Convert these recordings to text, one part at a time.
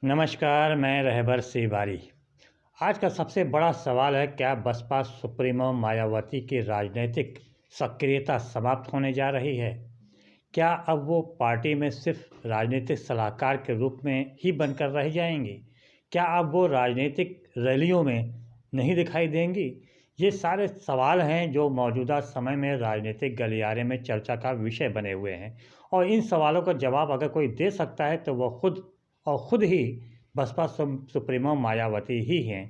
नमस्कार, मैं रहबर सिबारी। आज का सबसे बड़ा सवाल है, क्या बसपा सुप्रीमो मायावती की राजनीतिक सक्रियता समाप्त होने जा रही है? क्या अब वो पार्टी में सिर्फ राजनीतिक सलाहकार के रूप में ही बनकर रह जाएंगी? क्या अब वो राजनीतिक रैलियों में नहीं दिखाई देंगी? ये सारे सवाल हैं जो मौजूदा समय में राजनीतिक गलियारे में चर्चा का विषय बने हुए हैं, और इन सवालों का जवाब अगर कोई दे सकता है तो वो खुद ही बसपा सुप्रीमो मायावती ही हैं।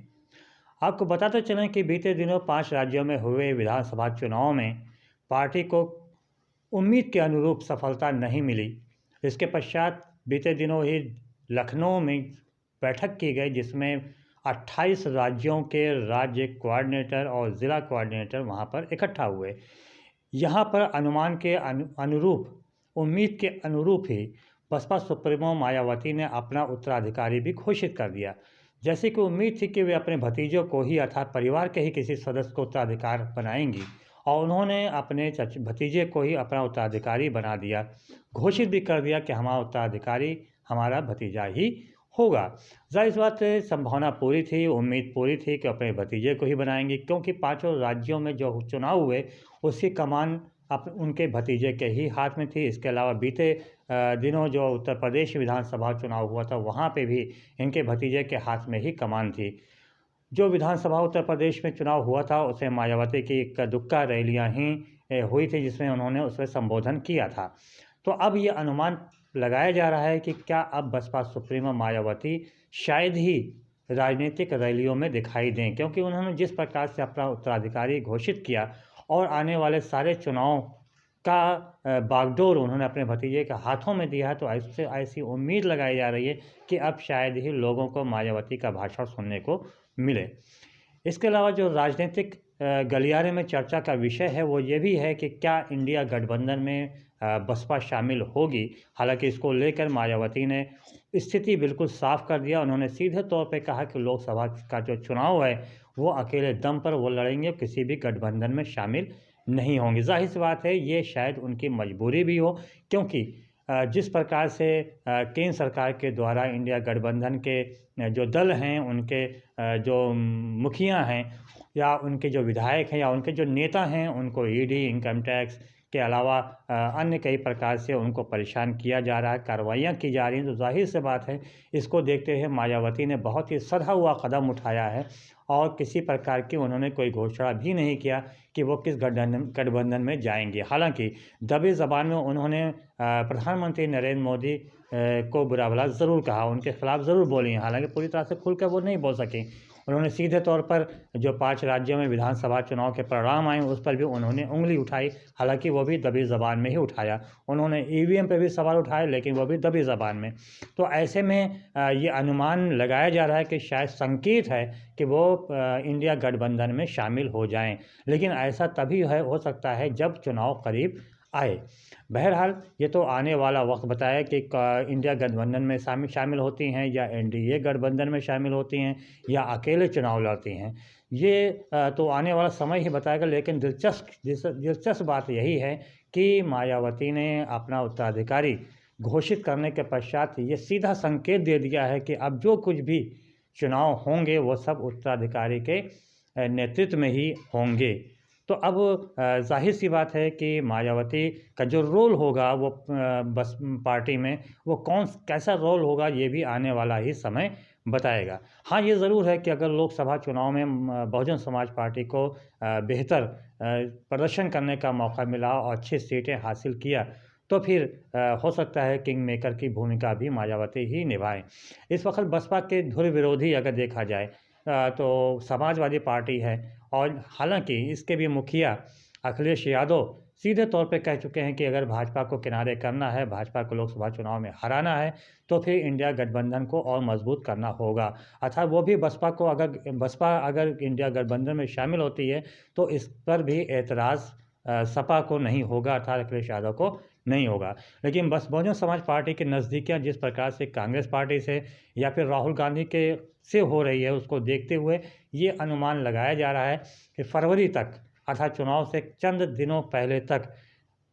आपको बताते चलें कि बीते दिनों 5 राज्यों में हुए विधानसभा चुनाव में पार्टी को उम्मीद के अनुरूप सफलता नहीं मिली। इसके पश्चात बीते दिनों ही लखनऊ में बैठक की गई, जिसमें 28 राज्यों के राज्य कोऑर्डिनेटर और ज़िला कोऑर्डिनेटर वहां पर इकट्ठा हुए। यहाँ पर अनुमान के अनुरूप, उम्मीद के अनुरूप ही बसपा सुप्रीमो मायावती ने अपना उत्तराधिकारी भी घोषित कर दिया। जैसे कि उम्मीद थी कि वे अपने भतीजों को ही अर्थात परिवार के ही किसी सदस्य को उत्तराधिकार बनाएंगी, और उन्होंने अपने भतीजे को ही अपना उत्तराधिकारी बना दिया। घोषित भी कर दिया कि हमारा उत्तराधिकारी हमारा भतीजा ही होगा। ज़ाहिर सी बात है, संभावना पूरी थी, उम्मीद पूरी थी कि अपने भतीजे को ही बनाएंगे, क्योंकि 5 राज्यों में जो चुनाव हुए उसकी कमान उनके भतीजे के ही हाथ में थी। इसके अलावा बीते दिनों जो उत्तर प्रदेश विधानसभा चुनाव हुआ था, वहाँ पे भी इनके भतीजे के हाथ में ही कमान थी। जो विधानसभा उत्तर प्रदेश में चुनाव हुआ था उसमें मायावती की इक्का दुक्का रैलियाँ ही हुई थी, जिसमें उन्होंने उसमें संबोधन किया था। तो अब ये अनुमान लगाया जा रहा है कि क्या अब बसपा सुप्रीमो मायावती शायद ही राजनीतिक रैलियों में दिखाई दें, क्योंकि उन्होंने जिस प्रकार से अपना उत्तराधिकारी घोषित किया और आने वाले सारे चुनाव का बागडोर उन्होंने अपने भतीजे के हाथों में दिया है, तो ऐसी उम्मीद लगाई जा रही है कि अब शायद ही लोगों को मायावती का भाषण सुनने को मिले। इसके अलावा जो राजनीतिक गलियारे में चर्चा का विषय है वो ये भी है कि क्या इंडिया गठबंधन में बसपा शामिल होगी। हालांकि इसको लेकर मायावती ने स्थिति बिल्कुल साफ कर दिया। उन्होंने सीधे तौर पे कहा कि लोकसभा का जो चुनाव है वो अकेले दम पर वो लड़ेंगे, किसी भी गठबंधन में शामिल नहीं होंगे। जाहिर सी बात है, ये शायद उनकी मजबूरी भी हो, क्योंकि जिस प्रकार से केंद्र सरकार के द्वारा इंडिया गठबंधन के जो दल हैं, उनके जो मुखिया हैं या उनके जो विधायक हैं या उनके जो नेता हैं, उनको ईडी, इनकम टैक्स के अलावा अन्य कई प्रकार से उनको परेशान किया जा रहा है, कार्रवाइयाँ की जा रही हैं। तो जाहिर सी बात है, इसको देखते हुए मायावती ने बहुत ही सधा हुआ कदम उठाया है, और किसी प्रकार की उन्होंने कोई घोषणा भी नहीं किया कि वो किस गठबंधन में जाएंगे। हालांकि दबी ज़बान में उन्होंने प्रधानमंत्री नरेंद्र मोदी को बुरा भला ज़रूर कहा, उनके खिलाफ ज़रूर बोली हैं। हालांकि पूरी तरह से खुलकर वो नहीं बोल सकें। उन्होंने सीधे तौर पर जो 5 राज्यों में विधानसभा चुनाव के परिणाम आए उस पर भी उन्होंने उंगली उठाई, हालांकि वो भी दबी ज़बान में ही उठाया। उन्होंने ईवीएम पे भी सवाल उठाए, लेकिन वो भी दबी ज़बान में। तो ऐसे में ये अनुमान लगाया जा रहा है कि शायद संकेत है कि वो इंडिया गठबंधन में शामिल हो जाएं, लेकिन ऐसा तभी हो सकता है जब चुनाव करीब आए। बहरहाल ये तो आने वाला वक्त बताया कि इंडिया गठबंधन में शामिल होती हैं या एनडीए गठबंधन में शामिल होती हैं या अकेले चुनाव लड़ती हैं, ये तो आने वाला समय ही बताएगा। लेकिन दिलचस्प बात यही है कि मायावती ने अपना उत्तराधिकारी घोषित करने के पश्चात ये सीधा संकेत दे दिया है कि अब जो कुछ भी चुनाव होंगे वो सब उत्तराधिकारी के नेतृत्व में ही होंगे। तो अब जाहिर सी बात है कि मायावती का जो रोल होगा वो बस पार्टी में वो कैसा रोल होगा, ये भी आने वाला ही समय बताएगा। हाँ, ये ज़रूर है कि अगर लोकसभा चुनाव में बहुजन समाज पार्टी को बेहतर प्रदर्शन करने का मौका मिला और अच्छी सीटें हासिल किया, तो फिर हो सकता है किंग मेकर की भूमिका भी मायावती ही निभाएं। इस वक्त बसपा के धुर विरोधी अगर देखा जाए तो समाजवादी पार्टी है, और हालांकि इसके भी मुखिया अखिलेश यादव सीधे तौर पे कह चुके हैं कि अगर भाजपा को किनारे करना है, भाजपा को लोकसभा चुनाव में हराना है, तो फिर इंडिया गठबंधन को और मजबूत करना होगा। अर्थात वो भी बसपा अगर इंडिया गठबंधन में शामिल होती है तो इस पर भी एतराज़ सपा को नहीं होगा, अर्थात अखिलेश यादव को नहीं होगा। लेकिन बस बहुजन समाज पार्टी की नज़दीकियाँ जिस प्रकार से कांग्रेस पार्टी से या फिर राहुल गांधी के से हो रही है, उसको देखते हुए ये अनुमान लगाया जा रहा है कि फरवरी तक, अर्थात चुनाव से चंद दिनों पहले तक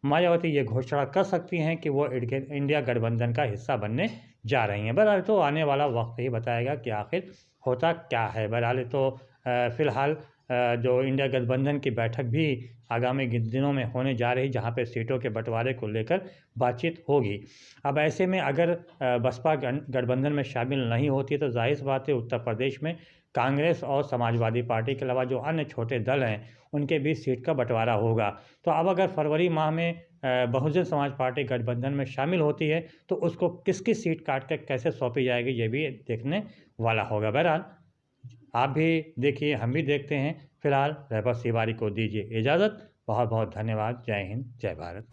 मायावती ये घोषणा कर सकती हैं कि वो इंडिया गठबंधन का हिस्सा बनने जा रही हैं। बहरहाल तो आने वाला वक्त ही बताएगा कि आखिर होता क्या है। बहरहाल तो फ़िलहाल जो इंडिया गठबंधन की बैठक भी आगामी दिनों में होने जा रही, जहां पे सीटों के बंटवारे को लेकर बातचीत होगी। अब ऐसे में अगर बसपा गठबंधन में शामिल नहीं होती है तो जाहिर सी बात है उत्तर प्रदेश में कांग्रेस और समाजवादी पार्टी के अलावा जो अन्य छोटे दल हैं उनके बीच सीट का बंटवारा होगा। तो अब अगर फरवरी माह में बहुजन समाज पार्टी गठबंधन में शामिल होती है तो उसको किसकी सीट काट कर कैसे सौंपी जाएगी, ये भी देखने वाला होगा। बहरहाल आप भी देखिए, हम भी देखते हैं। फिलहाल रहबत तिवारी को दीजिए इजाज़त। बहुत बहुत धन्यवाद। जय हिंद, जय भारत।